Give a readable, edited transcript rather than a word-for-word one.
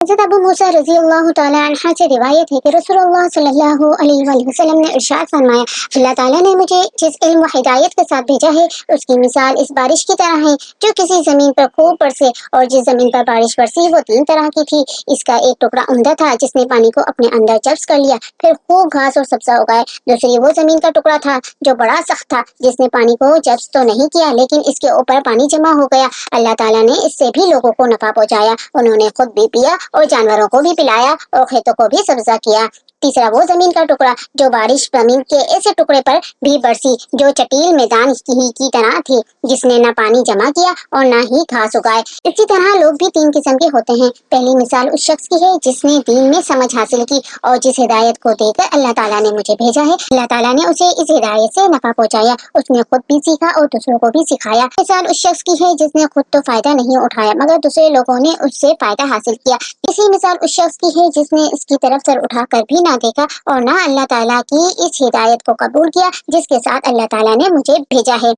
حضرت ابو موسیٰ رضی اللہ تعالیٰ عنہ سے روایت ہے کہ رسول اللہ صلی اللہ علیہ وآلہ وسلم نے ارشاد فرمایا، اللہ تعالیٰ نے مجھے جس علم و ہدایت کے ساتھ بھیجا ہے اس کی مثال اس بارش کی طرح ہے جو کسی زمین پر خوب برسے، اور جس زمین پر بارش برسی وہ 3 طرح کی تھی۔ اس کا ایک ٹکڑا عمدہ تھا جس نے پانی کو اپنے اندر جذب کر لیا، پھر خوب گھاس اور سبزہ اگائے۔ دوسری وہ زمین کا ٹکڑا تھا جو بڑا سخت تھا، جس نے پانی کو جذب تو نہیں کیا لیکن اس کے اوپر پانی جمع ہو گیا۔ اللہ تعالیٰ نے اس سے بھی لوگوں کو نفع پہنچایا، انہوں نے خود بھی پیا اور جانوروں کو بھی پلایا اور کھیتوں کو بھی سبزہ کیا۔ تیسرا وہ زمین کا ٹکڑا جو بارش زمین کے ایسے ٹکڑے پر بھی برسی جو چٹیل میدان کی طرح تھی، جس نے نہ پانی جمع کیا اور نہ ہی گھاس اگائے۔ اسی طرح لوگ بھی 3 قسم کے ہوتے ہیں۔ پہلی مثال اس شخص کی ہے جس نے دین میں سمجھ حاصل کی اور جس ہدایت کو دے کر اللہ تعالیٰ نے مجھے بھیجا ہے، اللہ تعالیٰ نے اسے اس ہدایت سے نفع پہنچایا، اس نے خود بھی سیکھا اور دوسروں کو بھی سکھایا۔ مثال اس شخص کی ہے جس نے خود تو فائدہ نہیں اٹھایا مگر دوسرے لوگوں نے اس سے فائدہ حاصل کیا۔ اسی مثال اس شخص کی ہے جس نے اس کی طرف سر اٹھا کر بھی نہ دیکھا اور نہ اللہ تعالیٰ کی اس ہدایت کو قبول کیا جس کے ساتھ اللہ تعالیٰ نے مجھے بھیجا ہے۔